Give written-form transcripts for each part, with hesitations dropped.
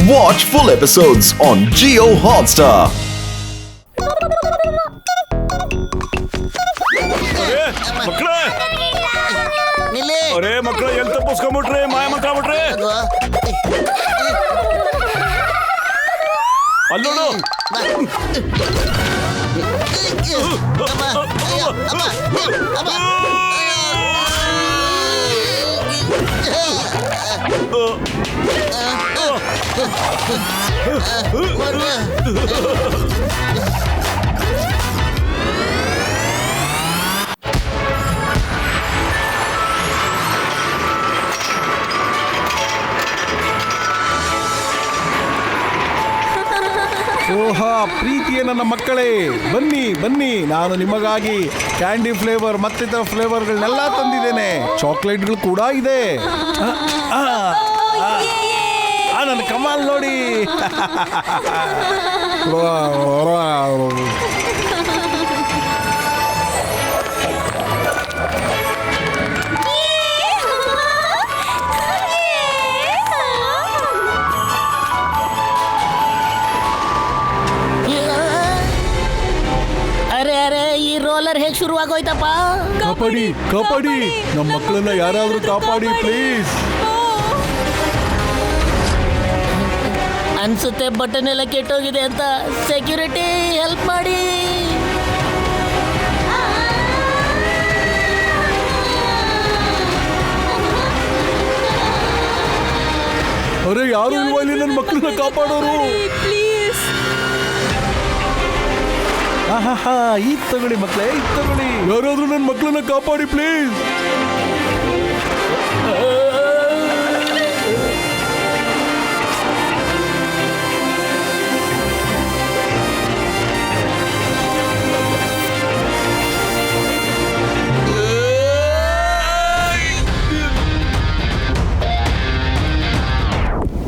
Watch full episodes on Jio Hotstar. ಮಕ್ಕಳೇ ಅರೇ ಮಕ್ಕಳು ಎಲ್ಲಿ ತಪ್ಪಿಸ್ಕೊಂಡ್ಬಿಟ್ರಿ ಮಾಯ ಮಂತ್ರ ಬಿಟ್ರಿ ಅಲ್ಲೋಡು ಓಹಾ ಪ್ರೀತಿಯ ನನ್ನ ಮಕ್ಕಳೇ, ಬನ್ನಿ ಬನ್ನಿ, ನಾನು ನಿಮಗಾಗಿ ಕ್ಯಾಂಡಿ ಫ್ಲೇವರ್ ಮತ್ತಿತರ ಫ್ಲೇವರ್ಗಳನ್ನೆಲ್ಲ ತಂದಿದ್ದೇನೆ. ಚಾಕ್ಲೇಟ್ಗಳು ಕೂಡ ಇದೆ. ನನ್ನ ಕಮಾಲ್ ನೋಡಿ. ರೋಲರ್ ಹೇಗೆ ಶುರುವಾಗೋಯ್ತಪ್ಪ? ಕಾಪಾಡಿ ಕಾಪಾಡಿ ನಮ್ಮ ಮಕ್ಕಳನ್ನ ಯಾರಾದ್ರೂ ಕಾಪಾಡಿ ಪ್ಲೀಸ್. ಅನ್ಸುತ್ತೆ ಬಟನ್ ಎಲ್ಲ ಕೆಟ್ಟೋಗಿದೆ ಅಂತ. ಸೆಕ್ಯೂರಿಟಿ ಹೆಲ್ಪ್ ಮಾಡಿ. ಅರೆ ಯಾರು ಇಲ್ವಾ ಇಲ್ಲಿ ನನ್ನ ಮಕ್ಕಳನ್ನ ಕಾಪಾಡೋರು? ಈಗ ತಗೊಳ್ಳಿ ಮಕ್ಕಳೇ, ಈಗ ತಗೊಳ್ಳಿ. ಯಾರಾದ್ರೂ ನನ್ನ ಮಕ್ಕಳನ್ನ ಕಾಪಾಡಿ ಪ್ಲೀಸ್.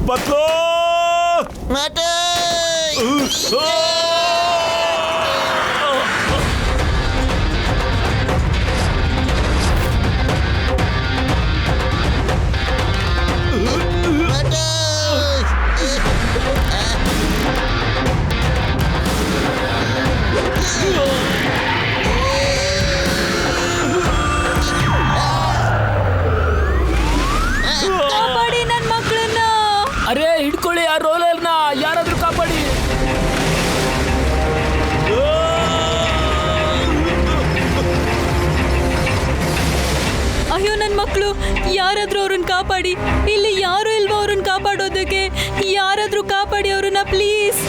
ಬತ್ಲೋ ಕಾಪಾಡಿ ನನ್ನ ಮಕ್ಕಳನ್ನ. ಅರೇ ಹಿಡ್ಕೊಳ್ಳಿ ಆ ರೋಲರ್ನ, ಯಾರಾದ್ರೂ ಕಾಪಾಡಿ. ಅಯ್ಯೋ ನನ್ನ ಮಕ್ಕಳು, ಯಾರಾದ್ರೂ ಅವ್ರನ್ನ ಕಾಪಾಡಿ. ಇಲ್ಲಿ ಯಾರು ಇಲ್ವೋ ಅವ್ರನ್ನ ಕಾಪಾಡೋದಕ್ಕೆ. ಯಾರಾದ್ರೂ ಕಾಪಾಡಿ ಅವ್ರನ್ನ ಪ್ಲೀಸ್.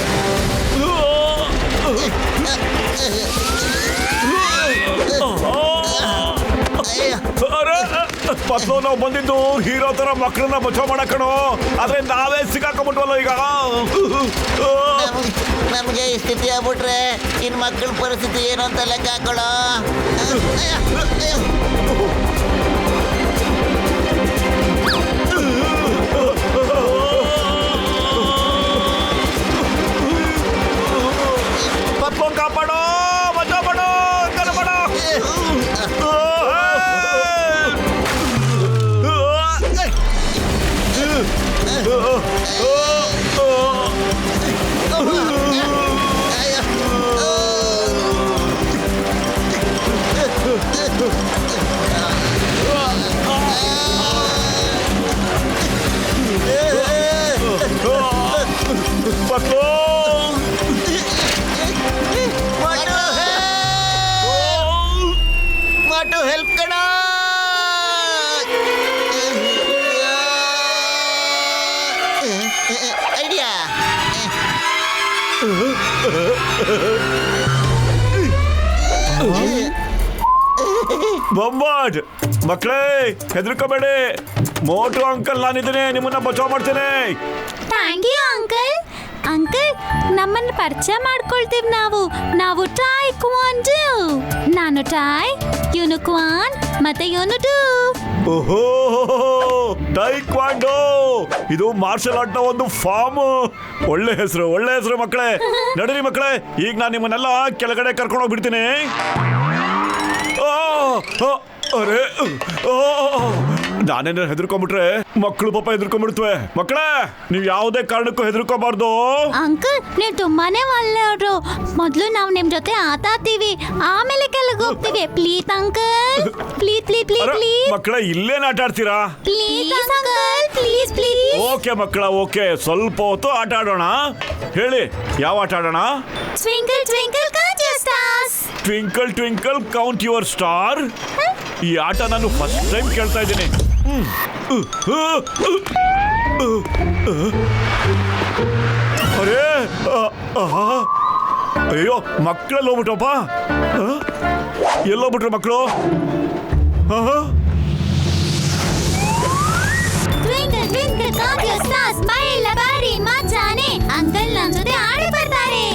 ಪತ್ಲು ನಾವು ಬಂದಿದ್ದು ಹೀರೋ ತರ ಮಕ್ಕಳನ್ನ ಬಚಾವ್ ಮಾಡಕ್ಕಣೋ, ಆದ್ರೆ ನಾವೇ ಸಿಕ್ಕಾಕೊಂಡ್ಬಿಟ್ವಲ್ಲ ಈಗ. ನಮ್ಗೆ ಈ ಸ್ಥಿತಿ ಆಗ್ಬಿಟ್ರೆ ಇನ್ ಮಕ್ಕಳ ಪರಿಸ್ಥಿತಿ ಏನು ಅಂತ ಲೆಕ್ಕ ಹಾಕೊಳ್ಳೋ. ಪತ್ಲು ಕಾಪಾಡೋ, ಬಚಾವ್ ಮಾಡೋ, ಕರ್ಮಾಡೋ. ಪತ್ಲು ಮಾಟು ಹೆಲ್ಪ್ ಕಣ. ಐಡಿಯಾ ಬೊಂಬಾಟ್ ಮಕ್ಕಳೇ, ಹೆದರ್ಕೋಬೇಡಿ. ಮೋಟು ಅಂಕಲ್ ನಾನಿದ್ದೇನೆ, ನಿಮ್ಮನ್ನ ಬಚಾವ್ ಮಾಡ್ತೇನೆ. Thank you uncle. ಅಂಕಲ್, ನಮ್ಮನ್ನು ಪರಿಚಯ ಮಾಡ್ಕೊಳ್ತೀವಿ ನಾವು ಟಾಯ್ ಕ್ವಾಂಡು. ನಾನು ಟಾಯ್, ಇವನು ಕ್ವಾನ್, ಮತ್ತೆ ಇವನು ಡು. ಓಹೋ, ಟೈಕ್ವಾಂಡೋ, ಇದು ಮಾರ್ಷಲ್ ಆರ್ಟ್ ನ ಒಂದು ಫಾರ್ಮ್. ಒಳ್ಳೆ ಹೆಸರು ಮಕ್ಕಳೇ. ನಡೀರಿ ಮಕ್ಕಳೇ, ಈಗ ನಾನು ನಿಮ್ಮನ್ನೆಲ್ಲ ಕೆಳಗಡೆ ಕರ್ಕೊಂಡು ಹೋಗ್ಬಿಡ್ತೀನಿ. ಅರೆ ನಾನೇನ ಹೆದರ್ಕೊಂಡ್ಬಿಟ್ರೆ ಮಕ್ಕಳು ಪಾಪ ಹೆದರ್ಕೊಂಡ್ಬಿಡ್ತವೆ. ಮಕ್ಕಳೇ, ನೀವ್ ಯಾವುದೇ ಕಾರಣಕ್ಕೂ ಹೆದರ್ಕೋಬಾರ್ದು. ಅಂಕಲ್ ನೀವು ತುಂಬಾನೇ ಒಳ್ಳೆಯವರು. ಮೊದಲು ನಾವು ನಿಮ್ ಜೊತೆ ಆಟ ಆಡ್ತೀವಿ, ಆಮೇಲೆ ಕೆಳಗೆ ಹೋಗ್ತೀವಿ. Please uncle, please please please ಅರೆ, ಪ್ಲೀಸ್ ಮಕ್ಕಳೇ ಇಲ್ಲೇನ್ ಆಟ ಆಡ್ತೀರಾ? Please uncle, please please. Okay ಮಕ್ಕಳ, ಓಕೆ, ಸ್ವಲ್ಪ ಹೊತ್ತು ಆಟ ಆಡೋಣ. ಹೇಳಿ, ಯಾವ ಆಟ ಆಡೋಣ? Twinkle twinkle count your stars. Twinkle twinkle count your star. ಈ ಆಟ ನಾನು ಫಸ್ಟ್ ಟೈಮ್ ಕೇಳ್ತಾ ಇದ್ದೀನಿ. ಅರೇ ಅಯ್ಯೋ, ಮಕ್ಕಳೆಲ್ಲ ಹೋಗ್ಬಿಟ್ಟಪ್ಪ. ಎಲ್ಲೋಗ್ಬಿಟ್ರು ಮಕ್ಕಳು? Twinkle twinkle count your stars. ಮೈಲ ಬಾರಿ ಮಜಾನೆ. ಅಂಕಲ್ ನಮ್ಮ ಜೊತೆ ಆಡಿ ಬರ್ತಾರೆ.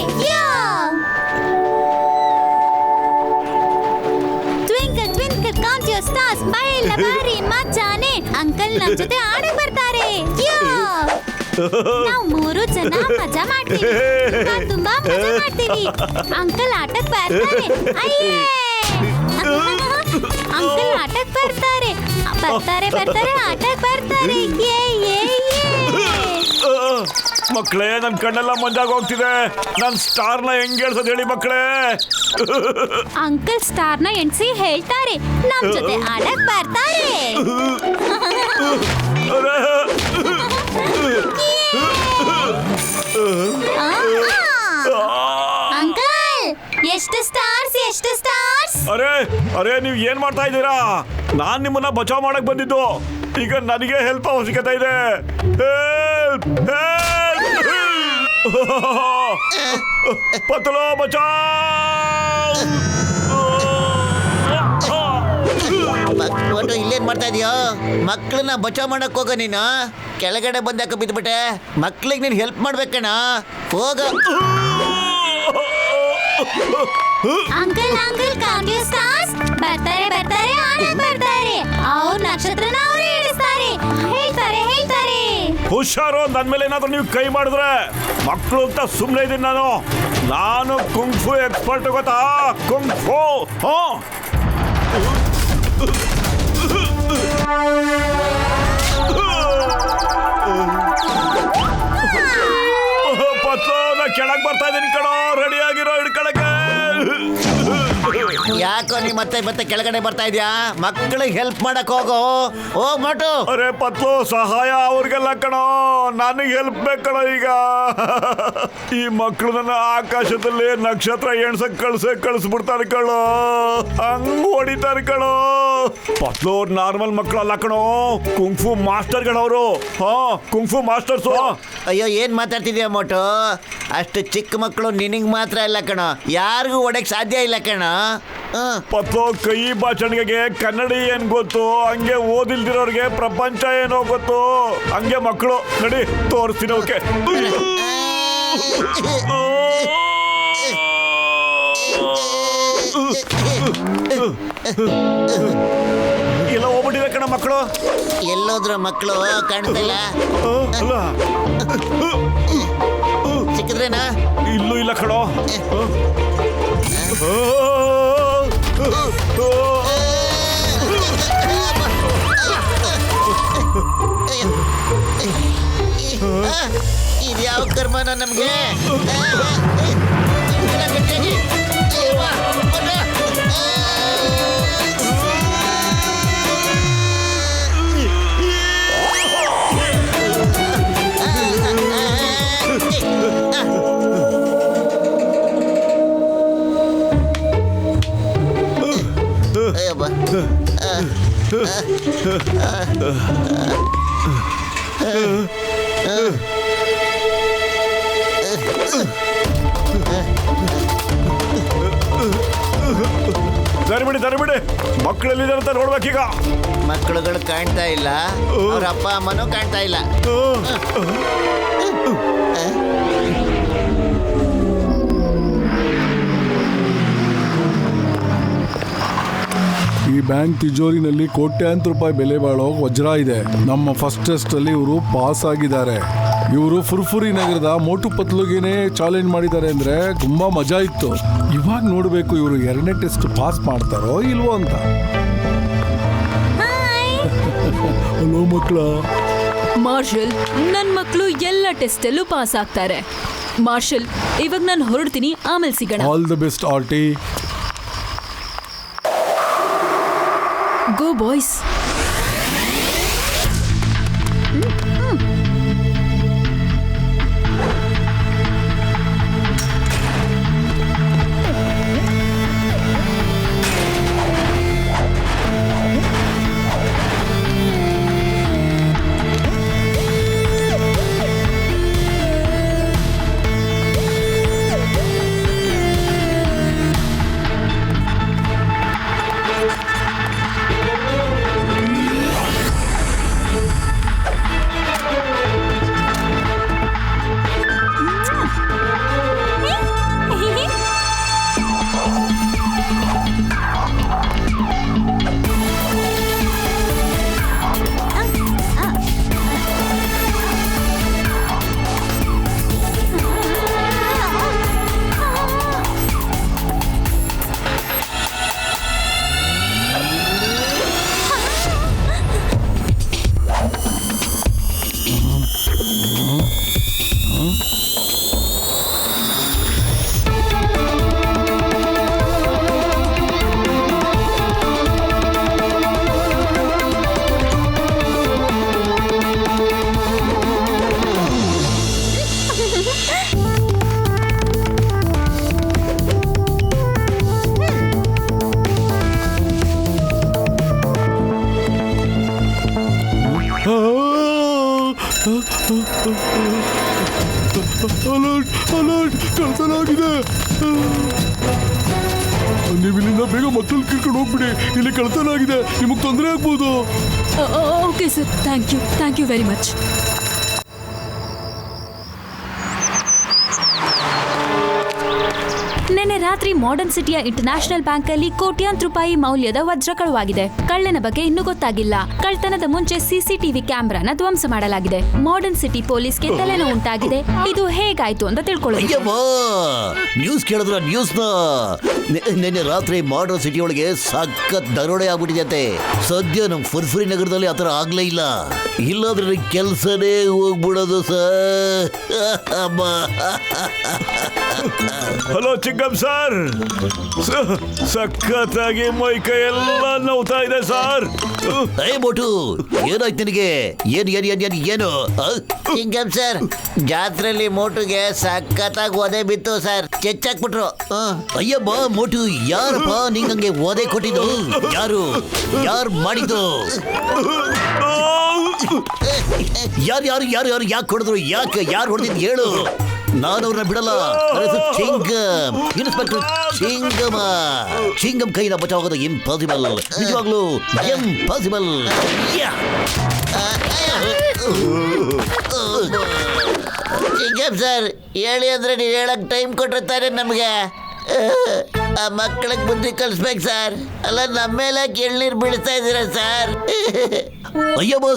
Twinkle twinkle count your stars. ಮೈಲ ಬಾರಿ ಮಜಾನೆ. ಅಂಕಲ್ ನಮ್ಮ ಜೊತೆ ಆಡಿ ಬರ್ತಾರೆ. ನಾವು 3 ಜನ ಮಜಾ ಮಾಡ್ತೀವಿ. ತುಂಬಾ ಮಜಾ ಮಾಡ್ತೀವಿ. ಅಂಕಲ್ ಆಟಕ್ಕೆ ಬರ್ತಾರೆ. ಅಯ್ಯೇ, ಅಂಕಲ್ ಆಟಕ್ಕೆ ಬರ್ತಾರೆ. ಬರ್ತಾರೆ ಬರ್ತಾರೆ ಆಟಕ್ಕೆ ಬರ್ತಾರೆ. ಏ ಏ ಮಕ್ಕಳೇ, ನನ್ ಕಣ್ಣೆಲ್ಲ ಮಂಜಾಗ ಹೋಗ್ತಿದೆ. ನನ್ ಸ್ಟಾರ್ನ ಹೆಂಗ್ ಹೇಳ್ಸೋದು ಹೇಳಿ ಮಕ್ಕಳೇ. ಅಂಕಲ್ ಸ್ಟಾರ್ನ ಎಣ್ಸಿ ಹೇಳ್ತಾರೆ. ನಮ್ ಜೊತೆ ಆಡಕ್ ಬರ್ತಾರೆ. ಅಂಕಲ್, ಎಷ್ಟು ಸ್ಟಾರ್ಸ್, ಎಷ್ಟು ಸ್ಟಾರ್ಸ್. ಅರೆ ಅರೆ, ನೀವ್ ಏನ್ ಮಾಡ್ತಾ ಇದ್ದೀರಾ? ನಾನ್ ನಿಮ್ಮನ್ನ ಬಚಾವ್ ಮಾಡಕ್ ಬಂದಿದ್ದು. ಈಗ ನನಗೆ ಹೆಲ್ಪ್ ಅವಶ್ಯಕತೆ ಇದೆ. Help help. ಪತಲೋ ಬಚಾವ್. ಒಟ್ಟು ಇಲ್ಲೇನ್ ಮಾಡ್ತಾ ಇದೀಯೋ? ಮಕ್ಕಳನ್ನ ಬಚಾವ್ ಮಾಡಕ್ ಹೋಗ ನೀನು. ಕೆಳಗಡೆ ಬಂದಾಕ ಬಿದ್ಬಿಟ್ಟೆ. ಮಕ್ಳಿಗೆ ನೀನು ಹೆಲ್ಪ್ ಮಾಡ್ಬೇಕಣ್ಣ. ಹೋಗ. Uncle uncle count your stars. ಬರ್ತಾರೆ ಬರ್ತಾರೆ ಆಡಕ್ ಬರ್ತಾರೆ. ಅವ್ರ ನಕ್ಷತ್ರನ ಅವ್ರು ಹೇಳಿಸ್ತಾರೆ. ಹೇಳ್ತಾರೆ ಹೇಳ್ತಾರೆ. ಹುಷಾರು, ನನ್ ಮೇಲೆ ಏನಾದ್ರು ನೀವು ಕೈ ಮಾಡಿದ್ರೆ ಮಕ್ಕಳು ಅಂತ ಸುಮ್ಮನೆ ಇದ್ದೀನಿ ನಾನು ಕುಂಗ್ಫು ಎಕ್ಸ್ಪರ್ಟ್, ಗೊತ್ತಾ? ಕುಂಗ್ಫು. ಪತ್ಲು, ನಾ ಕೆಳಗ್ ಬರ್ತಾ ಇದ್ದೀನಿ ಕಣೋ. ರೆಡಿ ಆಗಿರೋ ಹಿಡ್ಕೊಳಕ್ಕೆ. ಯಾಕೋ ನೀ ಮತ್ತೆ ಮತ್ತೆ ಕೆಳಗಡೆ ಬರ್ತಾ ಇದ್ಯಾ? ಮಕ್ಕಳಿಗೆ ಹೆಲ್ಪ್ ಮಾಡಕ್ ಹೋಗೋ. ಹೋಗ್ ಮಾಟು. ಅರೆ ಪತ್ಲು, ಸಹಾಯ ಅವ್ರಿಗೆಲ್ಲ ಕಣೋ, ನನಗೆ ಹೆಲ್ಪ್ ಬೇಕು ಕಣೋ. ಈಗ ಈ ಮಕ್ಕಳು ನನ್ನ ಆಕಾಶದಲ್ಲಿ ನಕ್ಷತ್ರ ಎಣ್ಸಕ್ ಕಳಿಸ್ಬಿಡ್ತಾರೆ ಕಣೋ. ಹಂಗ್ ಹೊಡಿತಾರೆ ಕಣೋ. ಪತ್ಲು ನಾರ್ಮಲ್ ಮಕ್ಕಳಲ್ಲ ಕಣೋ, ಕುಂಗ್ಫು ಮಾಸ್ಟರ್ಗಳವರು. ಕುಂಗ್ಫು ಮಾಸ್ಟರ್ಸು. ಅಯ್ಯೋ, ಏನ್ ಮಾತಾಡ್ತಿದ್ಯಾ ಮೋಟು? ಅಷ್ಟು ಚಿಕ್ಕ ಮಕ್ಕಳು ನಿನಗ್ ಮಾತ್ರ ಇಲ್ಲ ಕಣೋ, ಯಾರಿಗೂ ಹೊಡಕ್ ಸಾಧ್ಯ ಇಲ್ಲ ಕಣೋ. ಪತ್ಲು, ಕೈ ಭಾಷಣಿಗೆ ಕನ್ನಡಿ ಏನ್ ಗೊತ್ತು, ಹಂಗೆ ಓದಿಲ್ದಿರೋರ್ಗೆ ಪ್ರಪಂಚ ಏನೋ ಗೊತ್ತು. ಹಂಗೆ ಮಕ್ಕಳು ನಡಿ ತೋರಿಸ್ತೀನಿ. ಓಕೆ, ಎಲ್ಲ ಹೋಗ್ಬಿಟ್ಟಿದೆ ಕಣ ಮಕ್ಕಳು. ಎಲ್ಲೋದ್ರ ಮಕ್ಕಳು ಕಾಣ್ತಿಲ್ಲ. ಅಲ್ಲ, ಸಿಕ್ಕಿದ್ರೇನಾ? ಇಲ್ಲೂ ಇಲ್ಲ ಕಣೋ. ಇದ್ಯಾವ ಕರ್ಮನ ನಮ್ಗೆ? ದರಿಬಿಡಿ, ಮಕ್ಕಳೆಲ್ಲಿದ್ದಾರೆ ಅಂತ ನೋಡ್ಬೇಕೀಗ. ಮಕ್ಕಳುಗಳು ಕಾಣ್ತಾ ಇಲ್ಲ, ಅವ್ರ ಅಪ್ಪ ಅಮ್ಮನೂ ಕಾಣ್ತಾ ಇಲ್ಲ. ಈ ಬ್ಯಾಂಕ್ ತಿಜೋರಿನಲ್ಲಿ ಕೋಟ್ಯಾಂತರ ರೂಪಾಯಿ ಬೆಲೆ ಬಾಳೋ ವಜ್ರ ಇದೆ. ನಮ್ಮ ಫಸ್ಟ್ ಟೆಸ್ಟ್ ಅಲ್ಲಿ ಇವರು ಪಾಸ್ ಆಗಿದ್ದಾರೆ. ಇವರು ಫುರ್ಫುರಿ ನಗರದ ಮೋಟು ಪತ್ಲುಗೇನೆ ಚಾಲೆಂಜ್ ಮಾಡಿದ್ದಾರೆ ಅಂದ್ರೆ ತುಂಬಾ ಮಜಾ ಇತ್ತು. ಇವಾಗ ನೋಡ್ಬೇಕು ಇವರು 2ನೇ ಟೆಸ್ಟ್ ಪಾಸ್ ಮಾಡ್ತಾರೋ ಇಲ್ವೋ ಅಂತ. ಹಲೋ ಮಕ್ಕಳ. ಮಾರ್ಷಲ್, ನನ್ನ ಮಕ್ಕಳು ಎಲ್ಲ ಟೆಸ್ಟಲ್ಲೂ ಪಾಸ್ ಆಗ್ತಾರೆ. ಮಾರ್ಷಲ್, ಇವಾಗ ನಾನು ಹೊರಡ್ತೀನಿ, ಆಮೇಲೆ ಸಿಗೋಣ. All the best Arti. Go boys. Alert, ಕಳ್ತನಾಗಿದೆ. ನೀವು ಇಲ್ಲಿಂದ ಬೇಗ ಮಕ್ಕಳು ಕರ್ಕೊಂಡು ಹೋಗ್ಬಿಡಿ. ಇಲ್ಲಿ ಕಳ್ತನಾಗಿದೆ, ನಿಮಗೆ ತೊಂದರೆ ಆಗ್ಬೋದು. Okay sir, thank you very much. ನಿನ್ನೆ ರಾತ್ರಿ ಮಾಡರ್ನ್ ಸಿಟಿಯ ಇಂಟರ್ನ್ಯಾಷನಲ್ ಬ್ಯಾಂಕ್ ಅಲ್ಲಿ ಕೋಟ್ಯಾಂತರ ರೂಪಾಯಿ ಮೌಲ್ಯದ ವಜ್ರ ಕಳುವಾಗಿದೆ. ಕಳ್ಳನ ಬಗ್ಗೆ ಇನ್ನೂ ಗೊತ್ತಾಗಿಲ್ಲ. ಕಳ್ತನದ ಮುಂಚೆ ಸಿಸಿಟಿವಿ ಕ್ಯಾಮೆರಾನ ಧ್ವಂಸ ಮಾಡಲಾಗಿದೆ. ಮಾಡರ್ನ್ ಸಿಟಿ ಪೊಲೀಸ್ಗೆ ತಲೆನೋವು ಉಂಟಾಗಿದೆ. ಇದು ಹೇಗಾಯ್ತು ಅಂತ ತಿಳ್ಕೊಳ್ಳೋದು. ನ್ಯೂಸ್ ಕೇಳಿದ್ರ ನ್ಯೂಸ್ನ ನಿನ್ನೆ ರಾತ್ರಿ ಮಾಡರ್ನ್ ಸಿಟಿ ಒಳಗೆ ಸಖತ್ ದರೋಡೆ ಆಗ್ಬಿಟ್ಟಿದೆ. ಸದ್ಯ ನಮ್ ಫುರ್ಫುರಿ ನಗರದಲ್ಲಿ ಆತರ ಆಗ್ಲೇ ಇಲ್ಲ. ಇಲ್ಲಾದ್ರೆ ಕೆಲ್ಸನೇ ಹೋಗ್ಬಿಡೋದು ಸರ್. ಹಲೋ ಚಿಕ್ಕಮ್ ಸರ್, ಸಖತ್ತಾಗಿ ಮೈ ಕೈ ಎಲ್ಲ ನೋವ್ತಾ ಇದೆ ಸರ್. ಬೋಟು, ಏನಾಯ್ತು ನಿನಗೆ? ಏನು ಚಿಂಗಮ್ ಸರ್, ಜಾತ್ರೆಯಲ್ಲಿ ಮೋಟುಗೆ ಸಖತ್ತಾಗಿ ಒದೆ ಬಿತ್ತು ಸರ್. ಚೆಚ್ಚಾಕ್ಬಿಟ್ರು. ಅಯ್ಯಬ್ಬ ಮೋಟು, ಯಾರಪ್ಪ ನಿಂಗೆ ಒದೆ ಕೊಟ್ಟಿದ್ದು? ಯಾರು ಮಾಡಿದ್ದು? ಯಾರು ಯಾಕೆ ಹೊಡೆದ್ರು? ಯಾರು ಹೊಡೆದಿದ್ದು ಹೇಳು. ನಾನು ಅವ್ರನ್ನ ಬಿಡಲ್ಲ. ಚಿಂಗಮ್, ಇನ್ಸ್ಪೆಕ್ಟರ್ ಚಿಂಗಮ. ಚಿಂಗಮ್ ಕೈನ ಬಚಾವಾಗೋದು ಇಂಪಾಸಿಬಲ್, ನಿಜವಾಗ್ಲೂ ಇಂಪಾಸಿಬಲ್. ಚಿಂಗಮ್ ಸರ್, ಹೇಳಿ ಅಂದ್ರೆ ನೀವು ಹೇಳಕ್ ಟೈಮ್ ಕೊಟ್ಟಿರ್ತಾರೆ ನಮಗೆ. ಆ ಮಕ್ಕಳಿಗೆ ಬುದ್ಧಿ ಕಲಿಸ್ಬೇಕು ಸರ್. ಅಲ್ಲ ನಮ್ಮ ಮೇಲೆ ಎಳ್ನೀರು ಬೀಳ್ತಾ ಇದ್ದೀರಾ ಸರ್. ಅಯ್ಯಬ್ಬ,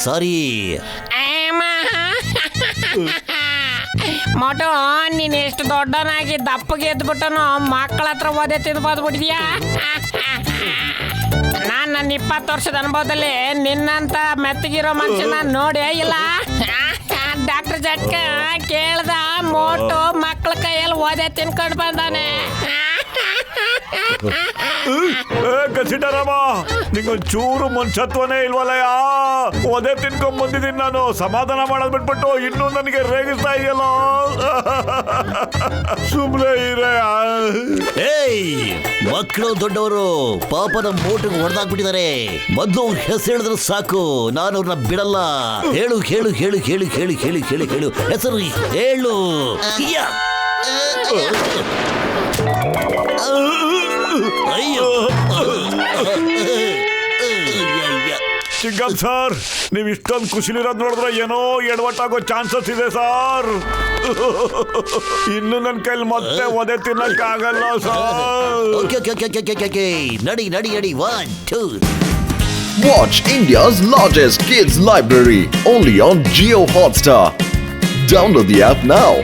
ಸಾರಿ. ಮೋಟು, ನೀನು ಎಷ್ಟು ದೊಡ್ಡನಾಗಿ ದಪ್ಪಗೆ ಎದ್ಬಿಟ್ಟನು ಮಕ್ಕಳ ಹತ್ರ ಓದೇ ತಿಂದ್ಬೋದ್ಬಿಟ್ಟಿದ್ಯಾ? ನಾನು ನನ್ನ 20 ವರ್ಷದ ಅನುಭವದಲ್ಲಿ ನಿನ್ನಂತ ಮೆತ್ತಗಿರೋ ಮನುಷ್ಯನ ನೋಡೇ ಇಲ್ಲ. ಡಾಕ್ಟರ್ ಜಟ್ಕ ಕೇಳ್ದ, ಮೋಟು ಮಕ್ಕಳ ಕೈಯಲ್ಲಿ ಓದೇ ತಿನ್ಕೊಂಡು ಬಂದಾನೆ. ಕಸಿಟರಾಮ, ನಿಂಗೊಂದ್ ಚೂರು ಮನುಷ್ಯತ್ವನೇ ಇಲ್ವಲ್ಲಯ್ಯ. ಒದೆ ತಿನ್ಕೊಂಡ್ ಬಂದಿದ್ದೀನಿ ನಾನು. ಸಮಾಧಾನ ಮಾಡೋದ್ ಬಿಟ್ಬಿಟ್ಟು ಇನ್ನೂ ನನಗೆ ರೇಗಿಸ್ತಾ ಇದೆಯಲ್ಲ. ಸುಮ್ನೆ ಇರಯ್ಯ. ಮಕ್ಕಳು ದೊಡ್ಡವರು ಪಾಪದ ಮೋಟಿಗೆ ಹೊಡೆದಾಕ್ಬಿಟ್ಟಿದ್ದಾರೆ. ಮೊದ್ಲು ಅವ್ರ ಹೆಸರು ಹೇಳಿದ್ರೆ ಸಾಕು, ನಾನು ಅವ್ರನ್ನ ಬಿಡಲ್ಲ. ಹೇಳು ಹೆಸರು ಹೇಳು. ಅಯ್ಯೋ ಚಿಕ್ಕಮ್ ಸರ್, ನೀವು ಇಷ್ಟೊಂದು ಖುಷಿಲಿರೋದು ನೋಡಿದ್ರೆ ಏನೋ ಎಡವಟ್ಟಾಗೋ ಚಾನ್ಸಸ್ ಇದೆ ಸರ್. ಇನ್ನು ನನ್ನ ಕೈಲಿ ಮತ್ತೆ ಒದೆ ತಿನ್ನಕ್ಕಾಗಲ್ಲ ಸರ್. ನಡಿ 1 2. Watch India's largest kids library only on Jio Hotstar. Download the app now.